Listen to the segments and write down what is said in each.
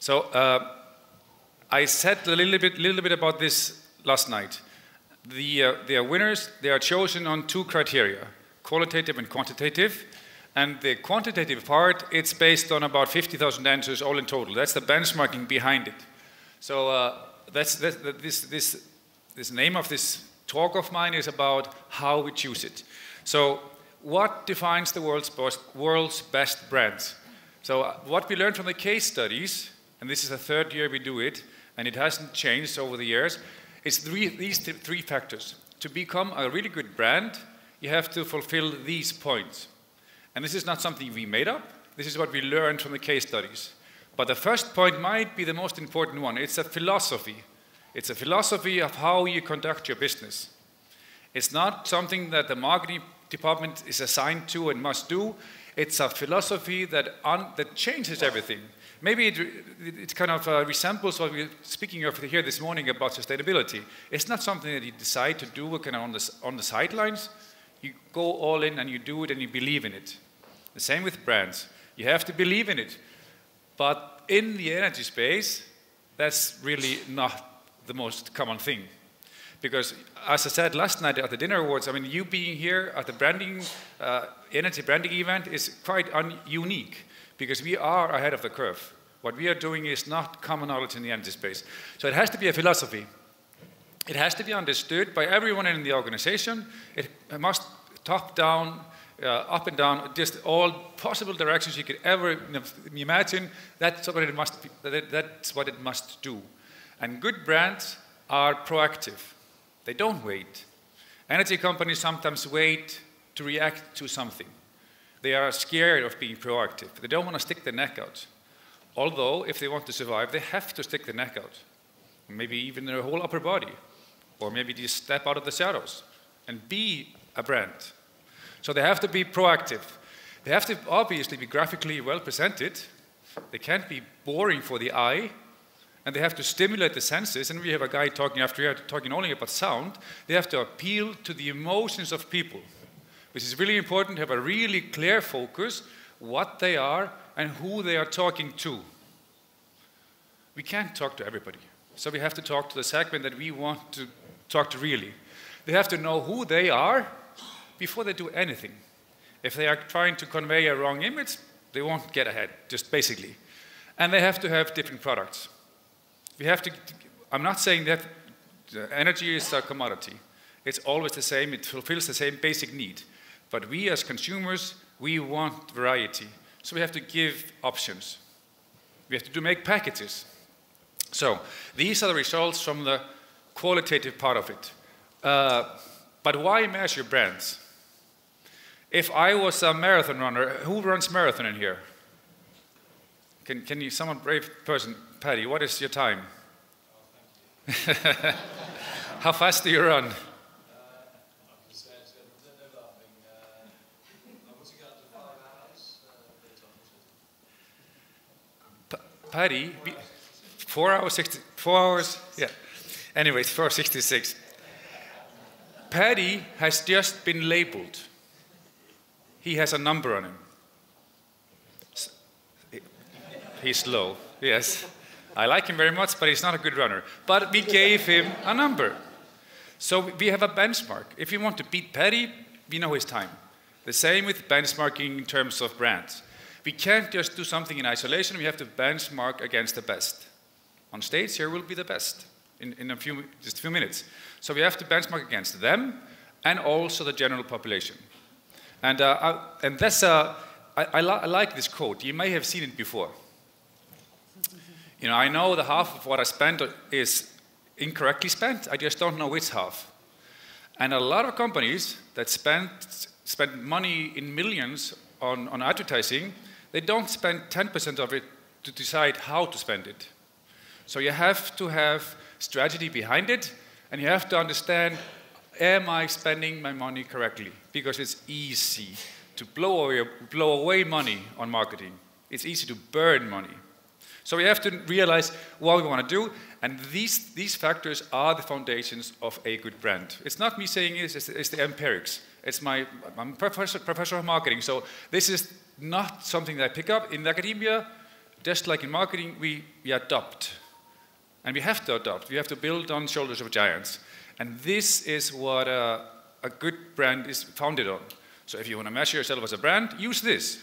So I said a little bit about this last night. The winners, they are chosen on 2 criteria, qualitative and quantitative. And the quantitative part, it's based on about 50,000 answers all in total. That's the benchmarking behind it. So this name of this talk of mine is about how we choose it. So what defines the world's best brands? So what we learned from the case studies, and this is the 3rd year we do it, and it hasn't changed over the years, it's these 3 factors. To become a really good brand, you have to fulfill these points. And this is not something we made up. This is what we learned from the case studies. But the first point might be the most important one. It's a philosophy. It's a philosophy of how you conduct your business. It's not something that the marketing department is assigned to and must do. It's a philosophy that changes everything. Maybe it kind of resembles what we're speaking of here this morning about sustainability. It's not something that you decide to do kind of on the sidelines. You go all in and you do it and you believe in it. The same with brands. You have to believe in it. But in the energy space, that's really not the most common thing. Because as I said last night at the dinner awards, I mean, you being here at the branding, energy branding event is quite unique because we are ahead of the curve. What we are doing is not common knowledge in the energy space. So it has to be a philosophy. It has to be understood by everyone in the organization. It must top down, up and down, just all possible directions you could ever imagine. That's what it must be, that's what it must do. And good brands are proactive. They don't wait. Energy companies sometimes wait to react to something. They are scared of being proactive. They don't want to stick their neck out. Although, if they want to survive, they have to stick their neck out. Maybe even their whole upper body. Or maybe just step out of the shadows and be a brand. So they have to be proactive. They have to obviously be graphically well presented. They can't be boring for the eye. And they have to stimulate the senses. And we have a guy talking after here, talking only about sound. They have to appeal to the emotions of people, which is really important to have a really clear focus, what they are and who they are talking to. We can't talk to everybody. So we have to talk to the segment that we want to talk to really. They have to know who they are before they do anything. If they are trying to convey a wrong image, they won't get ahead, just basically. And they have to have different products. We have to, I'm not saying that energy is a commodity. It's always the same, it fulfills the same basic need. But we as consumers, we want variety. So we have to give options. We have to make packages. So these are the results from the qualitative part of it. But why measure brands? If I was a marathon runner, who runs marathon in here? Can you, someone brave person, Patty, what is your time? How fast do you run? Patty, 4 hours, 4 hours, yeah. Anyways, 4:66. Patty has just been labeled. He has a number on him. He's slow, yes. I like him very much, but he's not a good runner. But we gave him a number. So we have a benchmark. If you want to beat Patty, we know his time. The same with benchmarking in terms of brands. We can't just do something in isolation. We have to benchmark against the best. On stage here will be the best in just a few minutes. So we have to benchmark against them and also the general population. And that's I like this quote. You may have seen it before. You know, I know the half of what I spent is incorrectly spent. I just don't know which half. And a lot of companies that spend money in millions on advertising, they don't spend 10% of it to decide how to spend it. So you have to have strategy behind it, and you have to understand, am I spending my money correctly? Because it's easy to blow away money on marketing. It's easy to burn money. So we have to realize what we want to do, and these factors are the foundations of a good brand. It's not me saying it, it's the empirics. I'm a professor of marketing, so this is not something that I pick up. In academia, just like in marketing, we adopt. And we have to adopt. We have to build on shoulders of giants. And this is what a good brand is founded on. So if you want to measure yourself as a brand, use this.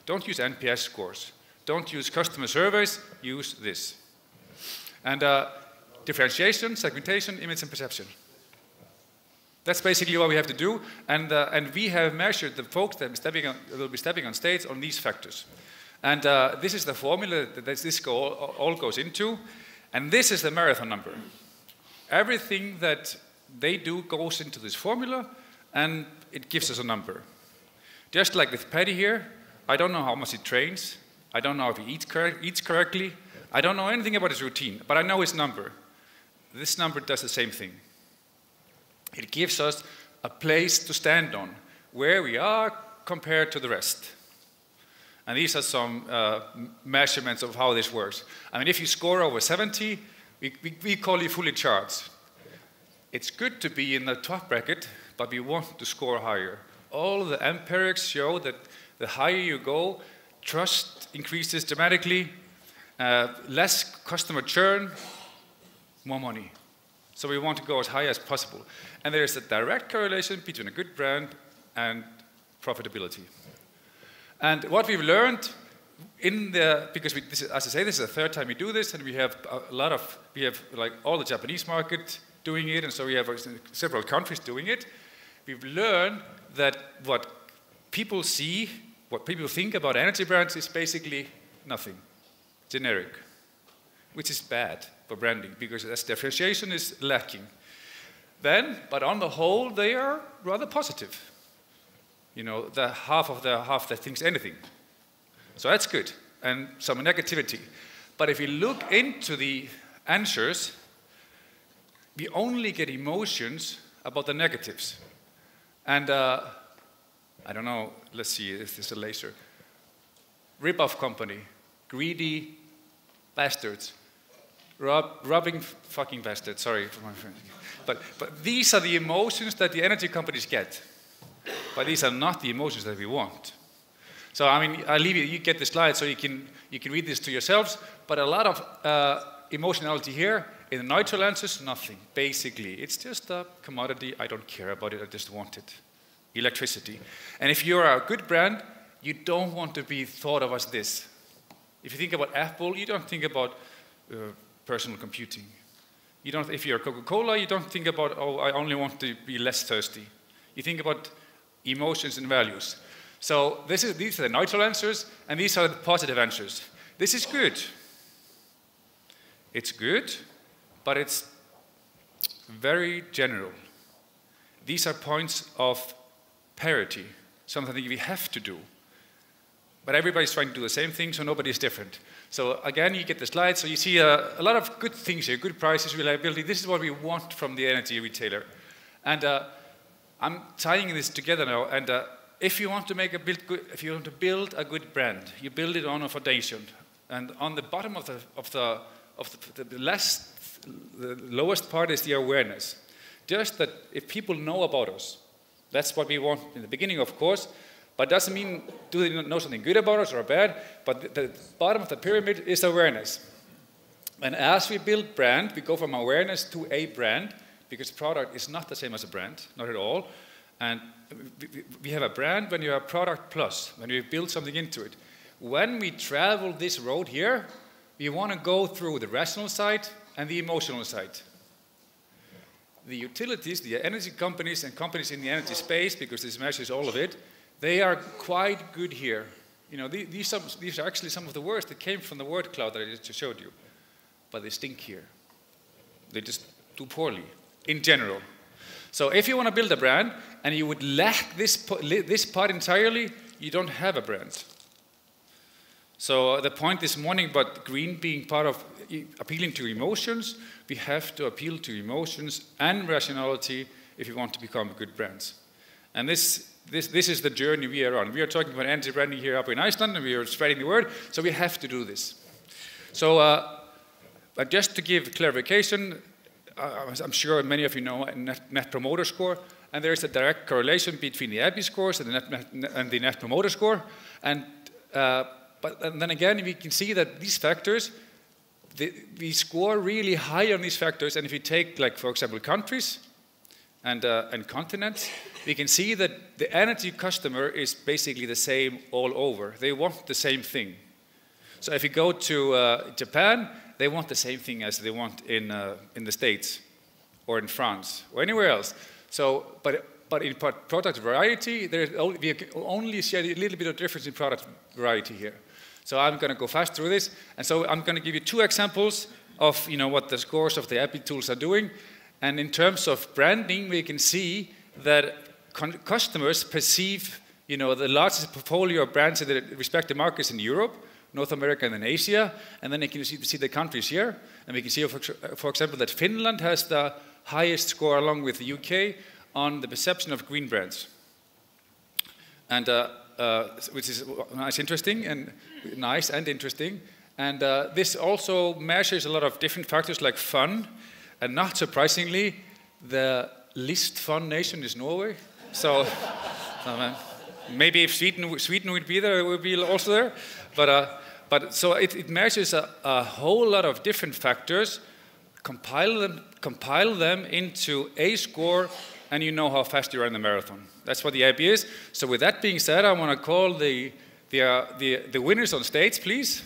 Don't use NPS scores. Don't use customer surveys. Use this. And differentiation, segmentation, image, and perception. That's basically what we have to do. And we have measured the folks that will be stepping on stage on these factors. And this is the formula that this all goes into. And this is the marathon number. Everything that they do goes into this formula, and it gives us a number. Just like with Paddy here, I don't know how much he trains. I don't know if he eats correctly. I don't know anything about his routine, but I know his number. This number does the same thing. It gives us a place to stand on, where we are compared to the rest. And these are some measurements of how this works. I mean, if you score over 70, we call you fully charged. It's good to be in the top bracket, but we want to score higher. All the empirics show that the higher you go, trust increases dramatically, less customer churn, more money. So we want to go as high as possible. And there is a direct correlation between a good brand and profitability. And what we've learned because as I say, this is the third time we do this, and we have like all the Japanese market doing it, and so we have several countries doing it. We've learned that what people see, what people think about energy brands is basically nothing, generic, which is bad for branding because its differentiation is lacking. But on the whole, they are rather positive. You know, the half that thinks anything. So that's good, and some negativity. But if we look into the answers, we only get emotions about the negatives. And I don't know, let's see if this is a laser. Rip-off company, greedy bastards, robbing fucking bastards, sorry for my friend. But these are the emotions that the energy companies get. But these are not the emotions that we want. So I mean, I'll leave you get the slide so you can read this to yourselves. But a lot of emotionality here. In the neutral answers, nothing. Basically, it's just a commodity. I don't care about it. I just want it. Electricity. And if you're a good brand, you don't want to be thought of as this. If you think about Apple, you don't think about personal computing. You don't. If you're Coca-Cola, you don't think about, oh, I only want to be less thirsty. You think about emotions and values. So these are the neutral answers, and these are the positive answers. This is good. It's good, but it's very general. These are points of parity, something we have to do. But everybody's trying to do the same thing, so nobody's different. So again, you get the slide, so you see a lot of good things here, good prices, reliability. This is what we want from the energy retailer. And I'm tying this together now, and if you want to build a good brand, you build it on a foundation, and on the bottom of the lowest part is the awareness. Just that if people know about us, that's what we want in the beginning, of course, but doesn't mean do they know something good about us or bad, but the bottom of the pyramid is awareness. And as we build brand, we go from awareness to a brand, because product is not the same as a brand, not at all. And we have a brand when you have product plus, when we build something into it. When we travel this road here, we want to go through the rational side and the emotional side. The utilities, the energy companies and companies in the energy space, because this measures all of it, they are quite good here. You know, these are actually some of the words that came from the word cloud that I just showed you. But they stink here. They just do poorly, in general. So if you want to build a brand, and you would lack this part entirely, you don't have a brand. So the point this morning about green being part of appealing to emotions, we have to appeal to emotions and rationality if we want to become good brands. And this is the journey we are on. We are talking about energy branding here up in Iceland, and we are spreading the word, so we have to do this. So just to give clarification, I'm sure many of you know Net Promoter Score, and there is a direct correlation between the EBBI scores and the Net Promoter Score. And but then again, we can see that these factors, we score really high on these factors. And if you take, like, for example, countries and continents, we can see that the energy customer is basically the same all over. They want the same thing. So if you go to Japan, they want the same thing as they want in the States or in France or anywhere else. So, but in product variety, we only see a little bit of difference in product variety here. So I'm going to go fast through this. And so I'm going to give you 2 examples of what the scores of the EBBI tools are doing. And in terms of branding, we can see that customers perceive the largest portfolio of brands in the respective markets in Europe, North America, and then Asia. And then you can see the countries here. And we can see, for example, that Finland has the highest score along with the UK on the perception of green brands. And which is nice and interesting. And this also measures a lot of different factors like fun. And not surprisingly, the least fun nation is Norway. So maybe if Sweden would be there, it would be also there. But so it measures a whole lot of different factors, compile them into a score, and you know how fast you run the marathon. That's what the EBBI is. So with that being said, I want to call the winners on stage, please.